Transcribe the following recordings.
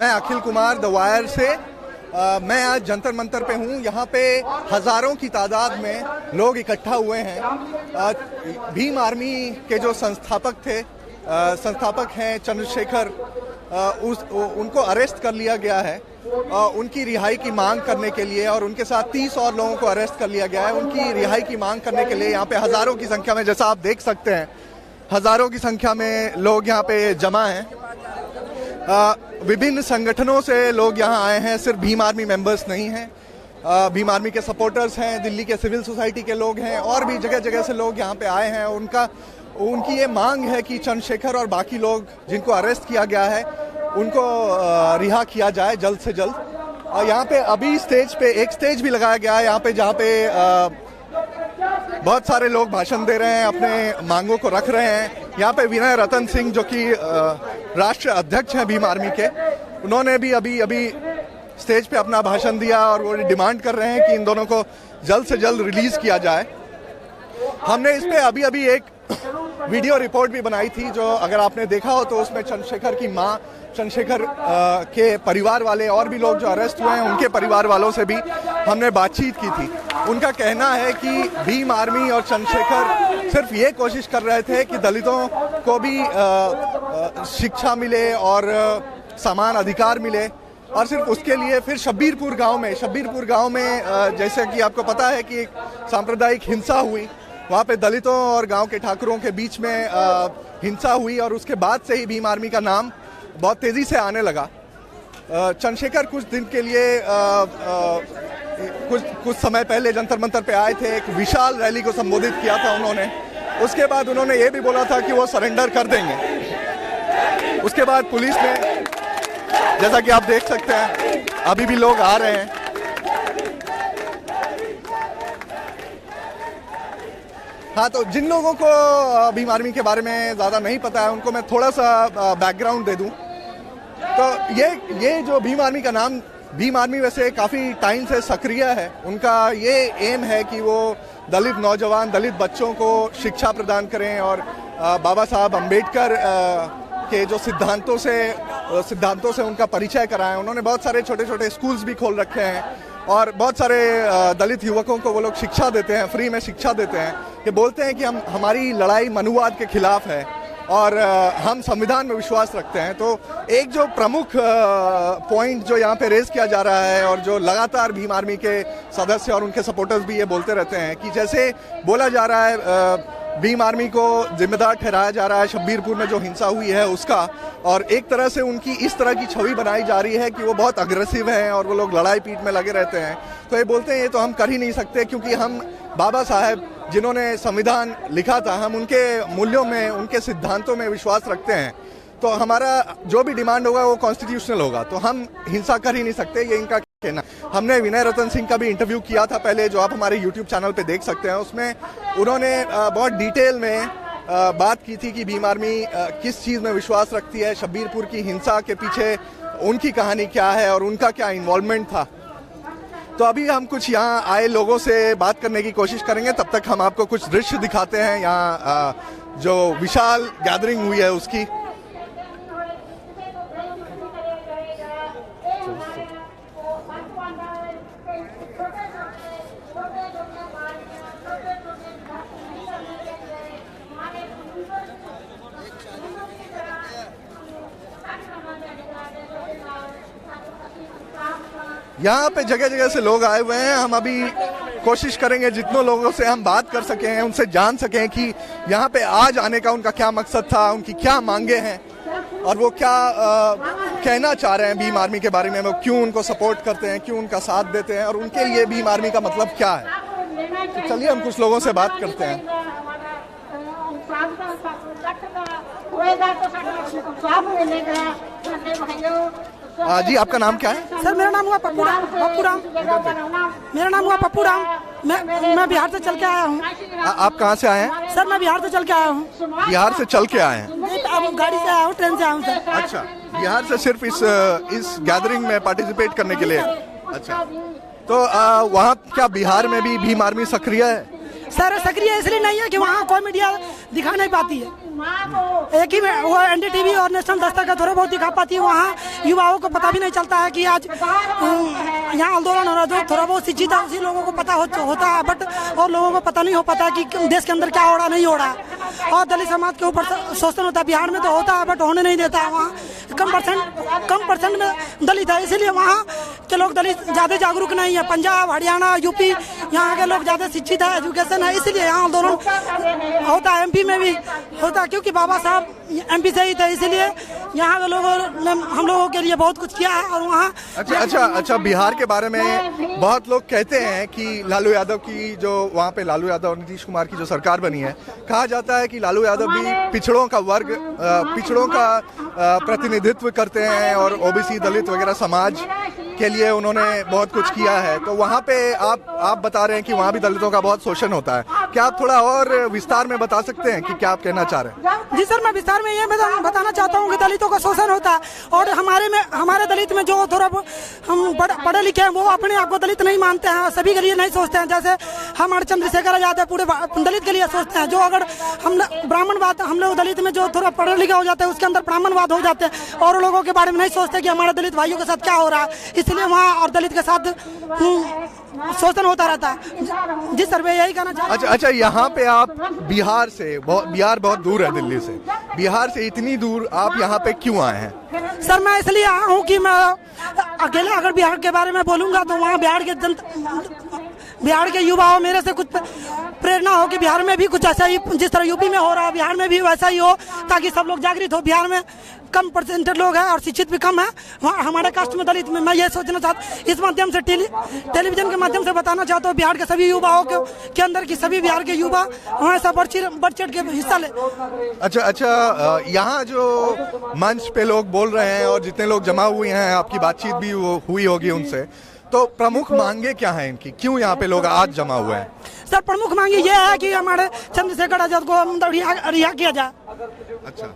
मैं Akhil Kumar the wire से मैं आज जंतर मंतर पे हूँ। यहाँ पे हजारों की तादाद में लोग इकट्ठा हुए हैं। भीम आर्मी के जो संस्थापक हैं चंद्रशेखर, उनको अरेस्ट कर लिया गया है उनकी रिहाई की मांग करने के लिए, और उनके साथ 30 और लोगों को अरेस्ट कर लिया गया है उनकी रिहाई की मांग करने के लिए। यहाँ पे हजारों की संख्या में, जैसा आप देख सकते हैं, हजारों की संख्या में लोग यहाँ पे जमा हैं। विभिन्न संगठनों से लोग यहाँ आए हैं, सिर्फ भीम आर्मी मेंबर्स नहीं हैं, भीम आर्मी के सपोर्टर्स हैं, दिल्ली के सिविल सोसाइटी के लोग हैं, और भी जगह जगह से लोग यहाँ पे आए हैं। उनकी ये मांग है कि चंद्रशेखर और बाकी लोग जिनको अरेस्ट किया गया है उनको रिहा किया जाए जल्द से जल्द। और यहाँ पे अभी एक स्टेज भी लगाया गया है यहाँ पे, जहाँ पे बहुत सारे लोग भाषण दे रहे हैं, अपने मांगों को रख रहे हैं। यहाँ पे विनय रतन सिंह जो कि राष्ट्रीय अध्यक्ष हैं भीम आर्मी के, उन्होंने भी अभी स्टेज पे अपना भाषण दिया और वो डिमांड कर रहे हैं कि इन दोनों को जल्द से जल्द रिलीज किया जाए। हमने इस पे अभी एक वीडियो रिपोर्ट भी बनाई थी, जो अगर आपने देखा हो तो उसमें चंद्रशेखर की मां, चंद्रशेखर के परिवार वाले और भी लोग जो अरेस्ट हुए हैं उनके परिवार वालों से भी हमने बातचीत की थी। उनका कहना है कि भीम आर्मी और चंद्रशेखर सिर्फ ये कोशिश कर रहे थे कि दलितों को भी शिक्षा मिले और समान अधिकार मिले, और सिर्फ उसके लिए फिर शब्बीरपुर गांव में जैसे कि आपको पता है कि एक सांप्रदायिक हिंसा हुई, वहाँ पे दलितों और गांव के ठाकुरों के बीच में हिंसा हुई, और उसके बाद से ही भीम आर्मी का नाम बहुत तेजी से आने लगा। चंद्रशेखर कुछ दिन के लिए कुछ समय पहले जंतर मंतर पे आए थे, एक विशाल रैली को संबोधित किया था उन्होंने। उसके बाद उन्होंने ये भी बोला था कि वो सरेंडर कर देंगे। उसके बाद पुलिस ने, जैसा कि आप देख सकते हैं, अभी भी लोग आ रहे हैं। हाँ, तो जिन लोगों को भीम आर्मी के बारे में ज़्यादा नहीं पता है उनको मैं थोड़ा सा बैकग्राउंड दे दूं। तो ये जो भीम आर्मी का नाम, भीम आर्मी वैसे काफ़ी टाइम से सक्रिय है। उनका ये एम है कि वो दलित नौजवान, दलित बच्चों को शिक्षा प्रदान करें और बाबा साहब अम्बेडकर के जो सिद्धांतों से उनका परिचय कराएं। उन्होंने बहुत सारे छोटे छोटे स्कूल्स भी खोल रखे हैं और बहुत सारे दलित युवकों को वो लोग शिक्षा देते हैं, फ्री में शिक्षा देते हैं। ये बोलते हैं कि हमारी लड़ाई मनुवाद के खिलाफ है और हम संविधान में विश्वास रखते हैं। तो एक जो प्रमुख पॉइंट जो यहाँ पे रेज किया जा रहा है, और जो लगातार भीम आर्मी के सदस्य और उनके सपोर्टर्स भी ये बोलते रहते हैं, कि जैसे बोला जा रहा है भीम आर्मी को जिम्मेदार ठहराया जा रहा है शब्बीरपुर में जो हिंसा हुई है उसका, और एक तरह से उनकी इस तरह की छवि बनाई जा रही है कि वो बहुत अग्रेसिव हैं और वो लोग लड़ाई पीट में लगे रहते हैं। तो ये बोलते हैं ये तो हम कर ही नहीं सकते, क्योंकि हम बाबा साहब जिन्होंने संविधान लिखा था, हम उनके मूल्यों में, उनके सिद्धांतों में विश्वास रखते हैं। तो हमारा जो भी डिमांड होगा वो कॉन्स्टिट्यूशनल होगा, तो हम हिंसा कर ही नहीं सकते, ये इनका कहना। हमने विनय रतन सिंह का भी इंटरव्यू किया था पहले, जो आप हमारे यूट्यूब चैनल पे देख सकते हैं। उसमें उन्होंने बहुत डिटेल में बात की थी कि भीम आर्मी किस चीज़ में विश्वास रखती है, शब्बीरपुर की हिंसा के पीछे उनकी कहानी क्या है और उनका क्या इन्वॉल्वमेंट था। तो अभी हम कुछ यहाँ आए लोगों से बात करने की कोशिश करेंगे, तब तक हम आपको कुछ दृश्य दिखाते हैं यहाँ जो विशाल गैदरिंग हुई है उसकी। यहाँ पे जगह जगह से लोग आए हुए हैं। हम अभी कोशिश करेंगे जितनों लोगों से हम बात कर सकें, उनसे जान सकें कि यहाँ पे आज आने का उनका क्या मकसद था, उनकी क्या मांगे हैं और वो क्या कहना चाह रहे हैं भीम आर्मी के बारे में, वो क्यों उनको सपोर्ट करते हैं, क्यों उनका साथ देते हैं और उनके लिए भीम आर्मी का मतलब क्या है। तो चलिए हम कुछ लोगों से बात करते हैं। जी, आपका नाम क्या है? सर मेरा नाम हुआ पप्पू राम। मेरा नाम हुआ पप्पू राम। मैं बिहार से चल के आया हूँ। आप कहाँ से आए हैं? सर मैं बिहार से चल के आया हूँ। बिहार से चल के आए हैं? गाड़ी से आया हूँ, ट्रेन से आया हूँ सर। अच्छा, बिहार से सिर्फ इस गैदरिंग में पार्टिसिपेट करने के लिए? अच्छा, तो वहाँ क्या बिहार में भी भीम आर्मी सक्रिय है? सर सक्रिय इसलिए नहीं है कि वहाँ कोई मीडिया दिखा नहीं पाती है। एक ही में वो NDTV और नेशनल दस्तक का थोड़ा बहुत दिखा पाती है। वहाँ युवाओं को पता भी नहीं चलता है कि आज यहाँ आंदोलन हो रहा है। जो थोड़ा बहुत शिक्षित है उसी लोगों को पता होता है, बट और लोगों को पता नहीं हो पाता है कि देश के अंदर क्या हो रहा नहीं हो रहा है। और दलित समाज के ऊपर शोषण होता है, बिहार में तो होता है बट होने नहीं देता है। वहाँ कम परसेंट में दलित है, इसीलिए वहाँ के लोग दलित ज़्यादा जागरूक नहीं है। पंजाब, हरियाणा, यूपी यहाँ के लोग ज़्यादा शिक्षित है, एजुकेशन है, इसलिए यहाँ आंदोलन होता है। MP में भी होता है क्योंकि बाबा साहब MP से ही थे, इसीलिए यहाँ के लोगों ने हम लोगों के लिए बहुत कुछ किया है। और वहाँ अच्छा, बिहार के बारे में बहुत लोग कहते हैं कि लालू यादव की जो वहाँ पे लालू यादव और नीतीश कुमार की जो सरकार बनी है, कहा जाता है कि लालू यादव भी पिछड़ों का प्रतिनिधित्व करते हैं और OBC दलित वगैरह समाज के लिए उन्होंने बहुत कुछ किया है। तो वहाँ पे आप बता रहे हैं कि वहाँ भी दलितों का बहुत शोषण होता है। क्या आप थोड़ा और विस्तार में बता सकते हैं कि क्या आप कहना चाह रहे हैं? जी सर, मैं विस्तार में ये बताना चाहता हूँ कि दलितों का शोषण होता है। और हमारे दलित में जो थोड़ा हम पढ़े लिखे हैं वो अपने आप को दलित नहीं मानते हैं, सभी के लिए नहीं सोचते हैं। जैसे हमारे चंद्रशेखर आजाद है, पूरे दलित के लिए सोचते हैं। जो अगर हम ब्राह्मणवाद, हम लोग दलित में जो थोड़ा पढ़े लिखे हो जाते हैं उसके अंदर ब्राह्मणवाद हो जाते हैं और लोगों के बारे में नहीं सोचते कि हमारे दलित भाइयों के साथ क्या हो रहा है। इसलिए वहाँ और दलित के साथ शोषण होता रहता है। जी सर, मैं यही कहना चाहता हूँ। अच्छा, यहाँ पे आप बिहार बहुत दूर है दिल्ली से, बिहार से इतनी दूर आप यहाँ पे क्यों आए हैं? सर, मैं इसलिए आया हूँ कि मैं अकेले अगर बिहार के बारे में बोलूँगा तो वहाँ बिहार के युवाओं मेरे से कुछ प्रेरणा हो कि बिहार में भी कुछ ऐसा ही जिस तरह यूपी में हो रहा है बिहार में भी वैसा ही हो, ताकि सब लोग जागृत हो। बिहार में कम परसेंटेज लोग हैं और शिक्षित भी कम है। वहाँ हमारे कास्ट में दलित में मैं ये सोचना चाहता, इस माध्यम से टेलीविजन के माध्यम से बताना चाहता हूँ बिहार के सभी युवाओं के अंदर की सभी बिहार के युवा हमेशा बढ़ चढ़ के हिस्सा ले। अच्छा, यहाँ जो मंच पे लोग बोल रहे हैं और जितने लोग जमा हुए हैं, आपकी बातचीत भी हुई होगी उनसे, तो प्रमुख मांगे क्या हैं इनकी? क्यों यहाँ पे लोग आज जमा हुए हैं? सर, प्रमुख मांगे ये है कि हमारे चंद्रशेखर आजाद को रिहा किया जाए। अच्छा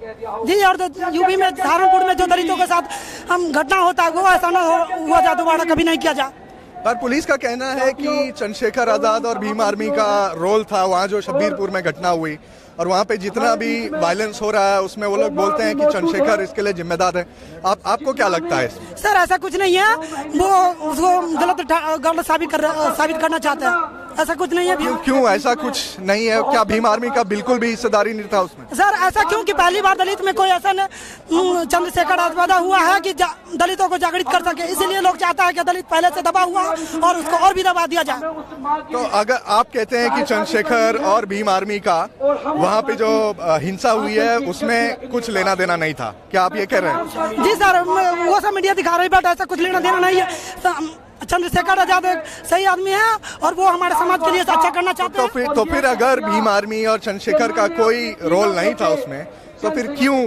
जी, और यूपी में सहारनपुर में जो दलितों के साथ हम घटना होता है वो ऐसा ना हुआ जाए, दोबारा कभी नहीं किया जाए। पर पुलिस का कहना है कि चंद्रशेखर आजाद और भीम आर्मी का रोल था वहाँ जो शब्बीरपुर में घटना हुई, और वहाँ पे जितना भी वायलेंस हो रहा है उसमें वो लोग बोलते हैं कि चंद्रशेखर इसके लिए जिम्मेदार है। आपको क्या लगता है? सर, ऐसा कुछ नहीं है, वो उसको गलत साबित करना चाहते हैं। ऐसा कुछ नहीं है। क्यों ऐसा कुछ नहीं है? क्या भीम आर्मी का बिल्कुल भी हिस्सेदारी नहीं था उसमें? सर, ऐसा क्यों कि पहली बार दलित में कोई ऐसा चंद्रशेखर आजाद हुआ है कि दलितों को जागृत कर सके, इसीलिए लोग चाहता है कि दलित पहले से दबा हुआ और उसको और भी दबा दिया जाए। तो अगर आप कहते हैं कि चंद्रशेखर और भीम आर्मी का वहाँ पे जो हिंसा हुई है उसमें कुछ लेना देना नहीं था, क्या आप ये कह रहे हैं? जी सर, वो सब मीडिया दिखा रही, बट ऐसा कुछ लेना देना नहीं है। चंद्रशेखर आजाद एक सही आदमी है और वो हमारे समाज के लिए अच्छा करना चाहते हैं। तो फिर अगर भीम आर्मी और चंद्रशेखर का कोई रोल नहीं था उसमें, तो फिर क्यों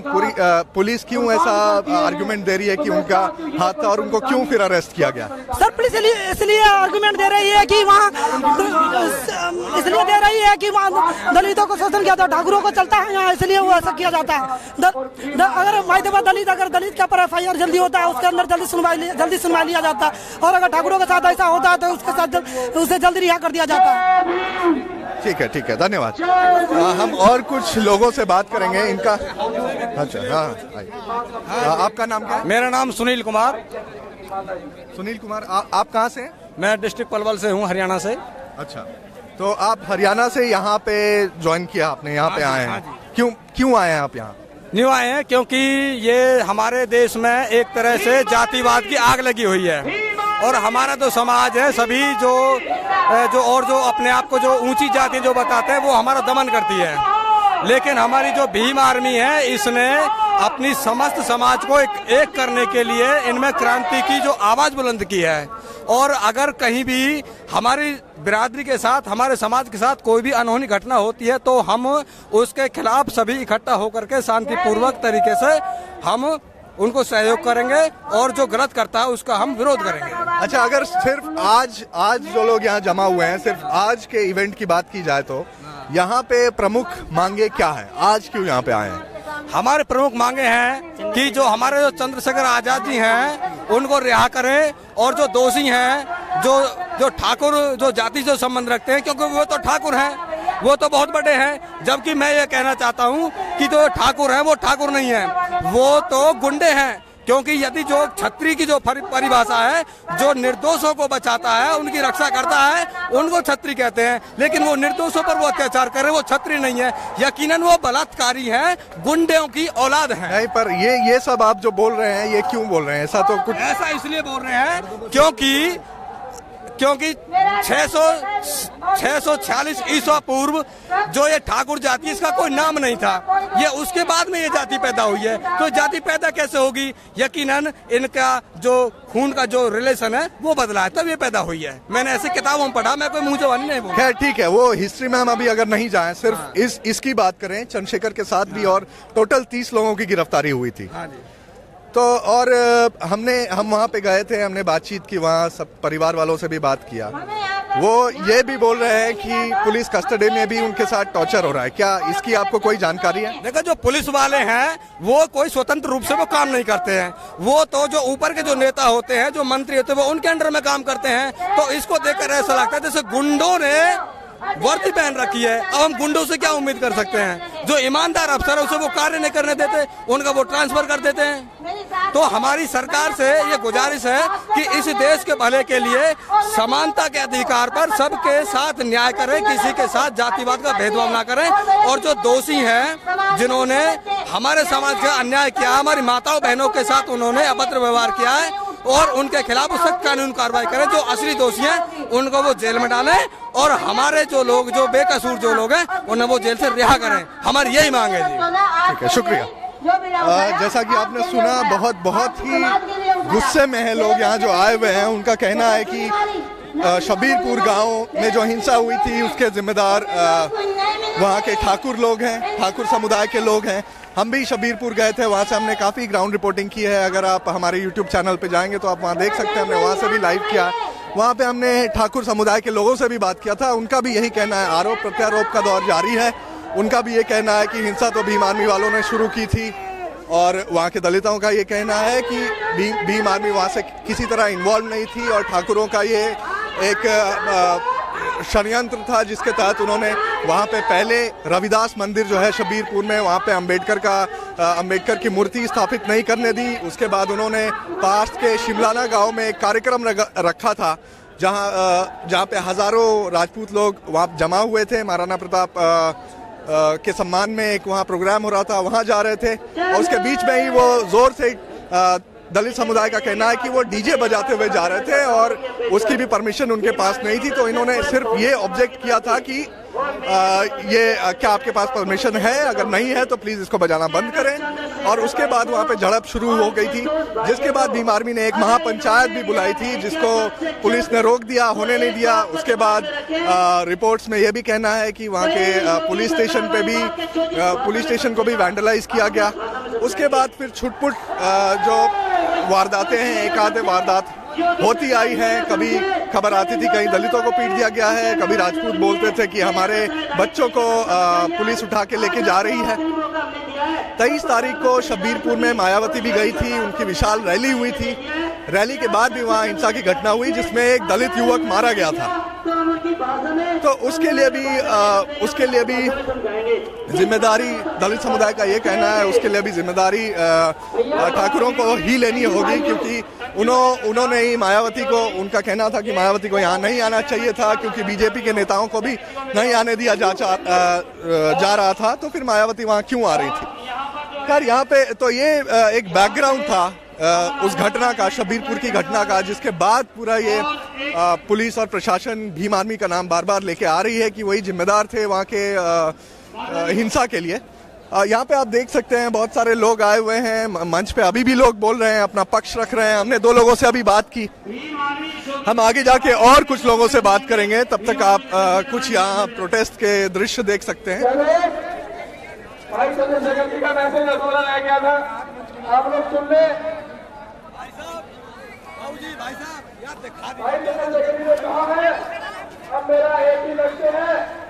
पुलिस क्यों ऐसा आर्गुमेंट दे रही है कि उनका हाथ था और उनको क्यों फिर अरेस्ट किया गया? सर, पुलिस इसलिए आर्गुमेंट दे रही है कि वहाँ दलितों को शोषण किया था, ठाकुरों को चलता है यहाँ, इसलिए वो ऐसा किया जाता है। अगर दलित के ऊपर FIR जल्दी होता है, उसके अंदर जल्दी सुनवाई लिया जाता है, और अगर ठाकुरों के साथ ऐसा होता है तो उसके साथ उसे जल्दी रिहा कर दिया जाता है। ठीक है, धन्यवाद। हम और कुछ लोगों से बात करेंगे इनका। अच्छा, हाँ, आपका नाम क्या है? मेरा नाम सुनील कुमार। सुनील कुमार, आप कहाँ से? मैं डिस्ट्रिक्ट पलवल से हूँ, हरियाणा से। अच्छा, तो आप हरियाणा से यहाँ पे ज्वाइन किया आपने, यहाँ पे आए हैं, क्यों आए हैं आप यहाँ? न्यू आए हैं क्योंकि ये हमारे देश में एक तरह से जातिवाद की आग लगी हुई है, और हमारा जो समाज है सभी जो अपने आप को जो ऊंची जाति जो बताते हैं वो हमारा दमन करती है। लेकिन हमारी जो भीम आर्मी है इसने अपनी समस्त समाज को एक करने के लिए इनमें क्रांति की जो आवाज बुलंद की है, और अगर कहीं भी हमारी बिरादरी के साथ, हमारे समाज के साथ कोई भी अनहोनी घटना होती है तो हम उसके खिलाफ सभी इकट्ठा होकर के शांतिपूर्वक तरीके से हम उनको सहयोग करेंगे, और जो गलत करता है उसका हम विरोध करेंगे। अच्छा, अगर सिर्फ आज जो लोग यहाँ जमा हुए हैं, सिर्फ आज के इवेंट की बात की जाए तो यहाँ पे प्रमुख मांगे क्या है? आज क्यों यहाँ पे आए हैं? हमारे प्रमुख मांगे हैं कि जो हमारे जो चंद्रशेखर आजाद जी हैं उनको रिहा करें, और जो दोषी हैं, जो ठाकुर जो जाति जो संबंध रखते हैं, क्योंकि वो तो ठाकुर हैं, वो तो बहुत बड़े हैं। जबकि मैं ये कहना चाहता हूँ कि जो ठाकुर हैं वो ठाकुर नहीं है, वो तो गुंडे हैं। क्योंकि यदि जो छत्री की जो परिभाषा है, जो निर्दोषों को बचाता है, उनकी रक्षा करता है, उनको छत्री कहते हैं। लेकिन वो निर्दोषों पर वो अत्याचार कर रहे हैं, वो छत्री नहीं है, यकीनन वो बलात्कारी हैं, गुंडों की औलाद है। नहीं, पर ये सब आप जो बोल रहे हैं, ये क्यों बोल रहे हैं? ऐसा तो कुछ ऐसा इसलिए बोल रहे हैं क्योंकि 646 ईसा पूर्व जो ये ठाकुर जाति, इसका कोई नाम नहीं था, ये उसके बाद में ये जाति पैदा हुई है। तो जाति पैदा कैसे होगी? यकीनन इनका जो खून का जो रिलेशन है वो बदला है, तब ये पैदा हुई है। मैंने ऐसे किताबों में पढ़ा, मैं कोई मुंह जवानी नहीं बोल। खैर ठीक है, वो हिस्ट्री में हम अभी अगर नहीं जाएं, सिर्फ इसकी बात करें, चंद्रशेखर के साथ भी और टोटल 30 लोगों की गिरफ्तारी हुई थी। तो और हम वहाँ पे गए थे, हमने बातचीत की, वहाँ सब परिवार वालों से भी बात किया। वो ये भी बोल रहे हैं कि पुलिस कस्टडी में भी उनके साथ टॉर्चर हो रहा है। क्या इसकी आपको कोई जानकारी है? देखो, जो पुलिस वाले हैं वो कोई स्वतंत्र रूप से वो काम नहीं करते हैं। वो तो जो ऊपर के जो नेता होते हैं, जो मंत्री होते हैं, वो उनके अंडर में काम करते हैं। तो इसको देखकर ऐसा लगता है जैसे गुंडों ने वर्दी पहन रखी है। अब हम गुंडों से क्या उम्मीद कर सकते हैं? जो ईमानदार अफसर है उसे वो कार्य नहीं करने देते, उनका वो ट्रांसफर कर देते हैं। तो हमारी सरकार से ये गुजारिश है कि इस देश के भले के लिए समानता के अधिकार पर सबके साथ न्याय करें, किसी के साथ जातिवाद का भेदभाव ना करें। और जो दोषी हैं, जिन्होंने हमारे समाज का अन्याय किया, हमारी माताओं बहनों के साथ उन्होंने अभद्र व्यवहार किया है, और उनके खिलाफ सख्त कानून कार्रवाई करें। जो असली दोषी हैं उनको वो जेल में डालें, और हमारे जो लोग, जो बेकसूर जो लोग हैं, उन्हें वो जेल से रिहा करें। हमारी यही मांग है जी। ठीक है, शुक्रिया। जैसा कि आपने सुना, बहुत ही गुस्से में है लोग यहाँ जो आए हुए हैं। उनका कहना है कि शबीरपुर गांव में जो हिंसा हुई थी उसके जिम्मेदार वहाँ के ठाकुर लोग हैं, ठाकुर समुदाय के लोग हैं। हम भी शबीरपुर गए थे, वहाँ से हमने काफ़ी ग्राउंड रिपोर्टिंग की है। अगर आप हमारे YouTube चैनल पे जाएंगे तो आप वहाँ देख सकते हैं, हमने वहाँ से भी लाइव किया। वहाँ पे हमने ठाकुर समुदाय के लोगों से भी बात किया था। उनका भी यही कहना है, आरोप प्रत्यारोप का दौर जारी है। उनका भी ये कहना है कि हिंसा तो भीम आर्मी वालों ने शुरू की थी, और वहाँ के दलितों का ये कहना है कि भीम आर्मी वहाँ से किसी तरह इन्वॉल्व नहीं थी, और ठाकुरों का ये एक षड्यंत्र था जिसके तहत उन्होंने वहाँ पे पहले रविदास मंदिर जो है शबीरपुर में, वहाँ पे अंबेडकर की मूर्ति स्थापित नहीं करने दी। उसके बाद उन्होंने पास के शिमलाना गांव में एक कार्यक्रम रखा था, जहाँ पे हजारों राजपूत लोग वहाँ जमा हुए थे। महाराणा प्रताप के सम्मान में एक वहाँ प्रोग्राम हो रहा था, वहाँ जा रहे थे, और उसके बीच में ही वो जोर से दलित समुदाय का कहना है कि वो डीजे बजाते हुए जा रहे थे, और उसकी भी परमिशन उनके पास नहीं थी। तो इन्होंने सिर्फ ये ऑब्जेक्ट किया था कि क्या आपके पास परमिशन है? अगर नहीं है तो प्लीज इसको बजाना बंद करें। और उसके बाद वहाँ पे झड़प शुरू हो गई थी, जिसके बाद भीम आर्मी ने एक महापंचायत भी बुलाई थी, जिसको पुलिस ने रोक दिया, होने नहीं दिया। उसके बाद रिपोर्ट्स में ये भी कहना है कि वहाँ के पुलिस स्टेशन को भी वैंडलाइज किया गया। उसके बाद फिर छुटपुट जो वारदातें हैं, एक आधे वारदात होती आई है। कभी खबर आती थी कहीं दलितों को पीट दिया गया है, कभी राजपूत बोलते थे कि हमारे बच्चों को पुलिस उठा के लेके जा रही है। 23 तारीख को शबीरपुर में मायावती भी गई थी, उनकी विशाल रैली हुई थी। रैली के बाद भी वहाँ हिंसा की घटना हुई जिसमें एक दलित युवक मारा गया था। तो उसके लिए भी जिम्मेदारी, दलित समुदाय का ये कहना है, उसके लिए भी जिम्मेदारी ठाकुरों को ही लेनी होगी, क्योंकि उन्होंने ही मायावती को, उनका कहना था कि मायावती को यहाँ नहीं आना चाहिए था, क्योंकि बीजेपी के नेताओं को भी नहीं आने दिया जा रहा था। तो फिर मायावती वहाँ क्यों आ रही थी? खैर, यहाँ पे तो ये एक बैकग्राउंड था उस घटना का, शबीरपुर की घटना का, जिसके बाद पूरा ये पुलिस और प्रशासन भीम आर्मी का नाम बार बार लेके आ रही है कि वही जिम्मेदार थे वहाँ के हिंसा के लिए। यहाँ पे आप देख सकते हैं बहुत सारे लोग आए हुए हैं, मंच पे अभी भी लोग बोल रहे हैं, अपना पक्ष रख रहे हैं। हमने 2 लोगों से अभी बात की, हम आगे जाके और कुछ लोगों से बात करेंगे। तब तक आप कुछ यहाँ प्रोटेस्ट के दृश्य देख सकते हैं। भाई चंद्रशेखर जी का मैसेज रसोला रह गया था, आप लोग सुन ले। भाई चंद्रशेखर जी ने कहा है, अब मेरा एक ही लक्ष्य है।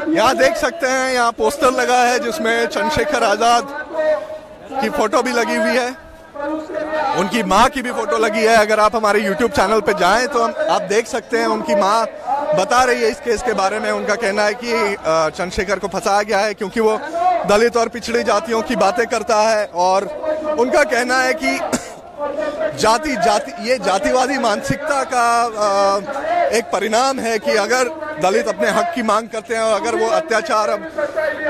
यहाँ देख सकते हैं, यहाँ पोस्टर लगा है जिसमें चंद्रशेखर आजाद की फोटो भी लगी हुई है, उनकी माँ की भी फोटो लगी है। अगर आप हमारे YouTube चैनल पे जाएं तो आप देख सकते हैं उनकी माँ बता रही है इस केस के बारे में। उनका कहना है कि चंद्रशेखर को फंसाया गया है क्योंकि वो दलित और पिछड़ी जातियों की बातें करता है, और उनका कहना है कि ये जातिवादी मानसिकता का एक परिणाम है कि अगर दलित अपने हक की मांग करते हैं और अगर वो अत्याचार अब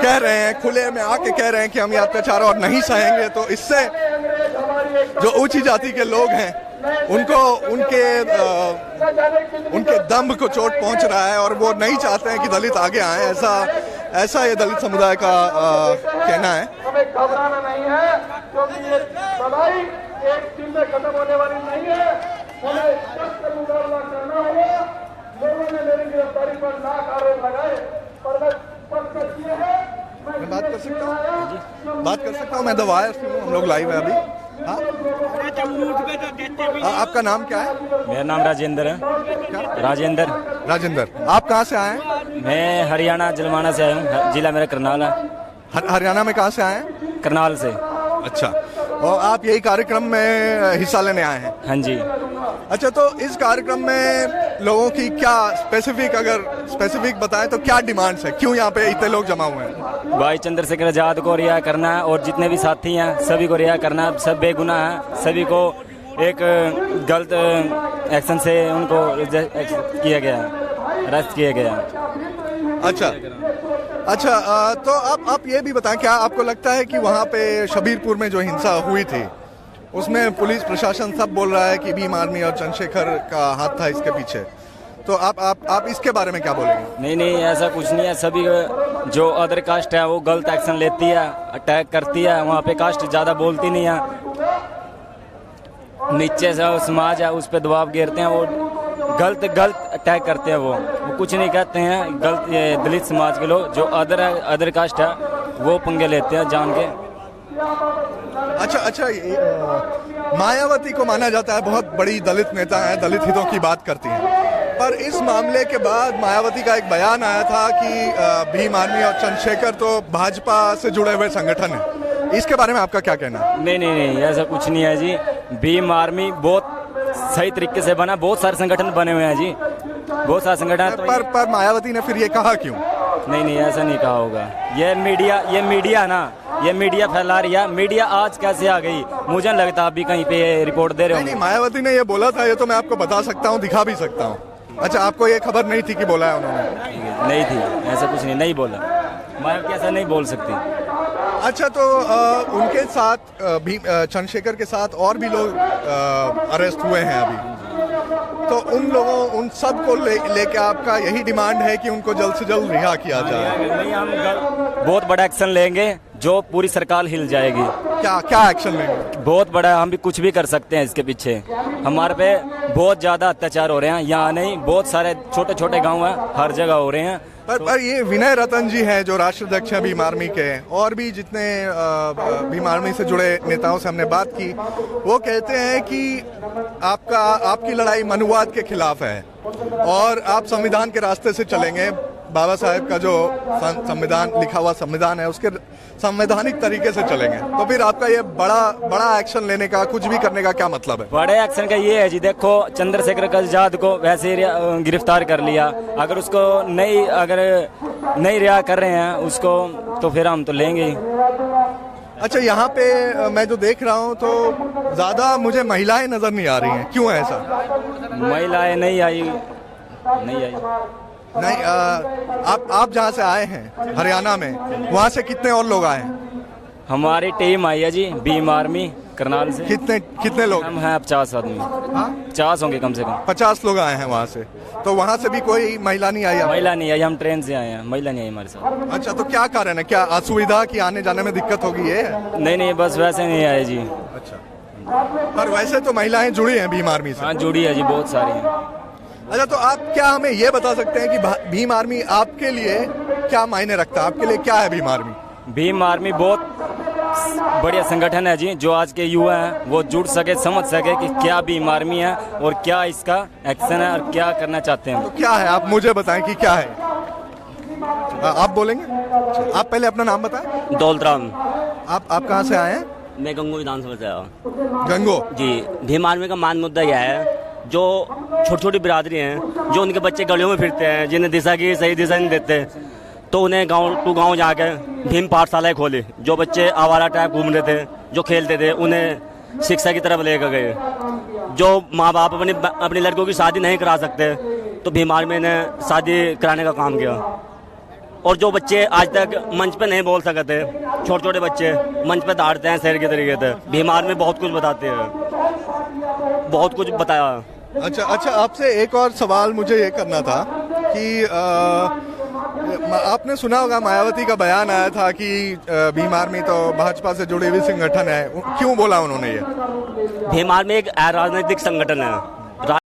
कह रहे हैं, खुले में आके कह रहे हैं कि हम ये अत्याचार और नहीं सहेंगे, तो इससे जो ऊंची जाति के लोग हैं उनको उनके दम्भ को चोट पहुंच रहा है और वो नहीं चाहते हैं कि दलित आगे आए। ऐसा ये दलित समुदाय का कहना है। हमें घबराना नहीं है, क्योंकि ये लड़ाई एक दिन में खत्म होने वाली नहीं है। हमें सख्त मुकाबला करना होगा। लोगों ने मेरी गिरफ्तारी पर लाख आरोप लगाए, पर मैं स्पष्ट किए हैं। मैं बात कर सकता हूँ? बात कर सकता हूँ? मैं दवाया हम लोग लाइव है अभी। हाँ? आपका नाम क्या है? मेरा नाम राजेंद्र है। राजेंद्र। आप कहाँ से आए हैं? मैं हरियाणा जलमाना से आया हूँ। जिला मेरा करनाल है। हरियाणा में कहाँ से आए हैं? करनाल से। अच्छा, और आप यही कार्यक्रम में हिस्सा लेने आए हैं? हाँ जी। अच्छा, तो इस कार्यक्रम में लोगों की क्या स्पेसिफिक बताएं तो क्या डिमांड्स है? क्यों यहाँ पे इतने लोग जमा हुए हैं? भाई चंद्रशेखर आजाद को रिहा करना है और जितने भी साथी हैं सभी को रिहा करना है। सब बेगुनाह हैं, सभी को एक गलत एक्शन से उनको किया गया, अरेस्ट किया गया। अच्छा, तो आप ये भी बताएं, क्या आपको लगता है कि वहाँ पे शबीरपुर में जो हिंसा हुई थी उसमें पुलिस प्रशासन सब बोल रहा है कि भीम आर्मी और चंद्रशेखर का हाथ था इसके पीछे, तो आप इसके बारे में क्या बोलेंगे? नहीं, ऐसा कुछ नहीं है। सभी जो अदर कास्ट है वो गलत एक्शन लेती है, अटैक करती है। वहाँ पे कास्ट ज़्यादा बोलती नहीं है, नीचे से समाज है उस पर दबाव घेरते हैं, वो गलत अटैक करते हैं। वो कुछ नहीं कहते हैं। गलत ये दलित समाज के लोग जो अदर कास्ट है वो पंगे लेते हैं जान के। अच्छा, मायावती को माना जाता है बहुत बड़ी दलित नेता है, दलित हितों की बात करती हैं, पर इस मामले के बाद मायावती का एक बयान आया था कि भीम आर्मी और चंद्रशेखर तो भाजपा से जुड़े हुए संगठन है। इसके बारे में आपका क्या कहना है? नहीं, ऐसा कुछ नहीं है जी। भीम आर्मी बहुत सही तरीके से बना, बहुत सारे संगठन बने हुए हैं जी, बहुत सारे संगठन। पर मायावती ने फिर ये कहा क्यों? नहीं, ऐसा नहीं कहा होगा। ये मीडिया फैला रही है। मीडिया आज कैसे आ गई मुझे नहीं लगता। अभी कहीं पे रिपोर्ट दे रहे हो? नहीं, मायावती ने ये बोला था, ये तो मैं आपको बता सकता हूँ, दिखा भी सकता हूँ। अच्छा, आपको ये खबर नहीं थी कि बोला है उन्होंने? नहीं थी, ऐसा कुछ नहीं बोला। मायावती ऐसा नहीं बोल सकती। अच्छा, तो उनके साथ चंद्रशेखर के साथ और भी लोग अरेस्ट हुए हैं अभी, तो उन सब को लेके आपका यही डिमांड है कि उनको जल्द से जल्द रिहा किया जाए? नहीं, हम बहुत बड़ा एक्शन लेंगे जो पूरी सरकार हिल जाएगी। क्या एक्शन लेंगे? बहुत बड़ा, हम भी कुछ भी कर सकते हैं इसके पीछे। हमारे पे बहुत ज्यादा अत्याचार हो रहे हैं, यहाँ नहीं, बहुत सारे छोटे छोटे गांव हैं, हर जगह हो रहे हैं। पर ये विनय रतन जी हैं जो राष्ट्राध्यक्ष हैं भीम आर्मी के, और भी जितने भीम आर्मी से जुड़े नेताओं से हमने बात की, वो कहते हैं कि आपकी लड़ाई मनुवाद के खिलाफ है और आप संविधान के रास्ते से चलेंगे। बाबा साहेब का जो संविधान लिखा हुआ संविधान है उसके संवैधानिक तरीके से चलेंगे, तो फिर आपका ये बड़ा एक्शन लेने का, कुछ भी करने का क्या मतलब है? बड़े एक्शन का ये है जी, देखो चंद्रशेखर आजाद को वैसे गिरफ्तार कर लिया, अगर उसको नहीं रिहा कर रहे हैं उसको, तो फिर हम तो लेंगे ही। अच्छा, यहाँ पे मैं जो देख रहा हूँ तो ज्यादा मुझे महिलाएं नजर नहीं आ रही हैं, क्यों है ऐसा? महिलाएं नहीं आई। नहीं, आप जहाँ से आए हैं हरियाणा में, वहाँ से कितने और लोग आए हैं? हमारी टीम आई है जी, भीम आर्मी करनाल से। कितने लोग? हम हैं 50 आदमी। 50 होंगे कम से कम। 50 लोग आए हैं वहाँ से, तो वहाँ से भी कोई महिला नहीं आई? महिला नहीं आई, हम ट्रेन से आए हैं, महिला नहीं आई हमारे साथ। अच्छा, तो क्या कारण है? क्या असुविधा की आने जाने में दिक्कत होगी ये? नहीं, बस वैसे नहीं आए जी। अच्छा, पर वैसे तो महिलाएं जुड़ी हैं भीम आर्मी से? हाँ, जुड़ी है जी, बहुत सारी हैं। अच्छा, तो आप क्या हमें ये बता सकते हैं कि भीम आर्मी आपके लिए क्या मायने रखता है? आपके लिए क्या है भीम आर्मी? भीम आर्मी बहुत बढ़िया संगठन है जी, जो आज के युवा हैं वो जुड़ सके, समझ सके कि क्या भीम आर्मी है और क्या इसका एक्शन है और क्या करना चाहते हैं। तो क्या है, आप मुझे बताएं कि क्या है? आप बोलेंगे? आप पहले अपना नाम बताएं। दौलतराम। आप कहाँ से आए हैं? मैं गंगो विधानसभा से आया हूँ। गंगो जी। भीम आर्मी का मान मुद्दा यह है जो छोटी छोटी बिरादरी हैं, जो उनके बच्चे गलियों में फिरते हैं, जिन्हें दिशा की सही दिशा नहीं देते, तो उन्हें गांव टू गांव जाके भीम पाठशालाएं खोली। जो बच्चे आवारा टाइप घूम रहे थे, जो खेलते थे, उन्हें शिक्षा की तरफ लेकर गए। जो माँ बाप अपनी लड़कियों की शादी नहीं करा सकते, तो भीम आर्मी ने शादी कराने का काम किया। और जो बच्चे आज तक मंच पे नहीं बोल सकते, छोटे छोटे बच्चे मंच पे दौड़ते हैं शेर के तरीके से, भीम आर्मी बहुत कुछ बताते हैं, बहुत कुछ बताया। अच्छा, आपसे एक और सवाल मुझे ये करना था कि आपने सुना होगा मायावती का बयान आया था कि भीम आर्मी तो भाजपा से जुड़ी हुई संगठन है। क्यों बोला उन्होंने ये? भीम आर्मी एक राजनीतिक संगठन है।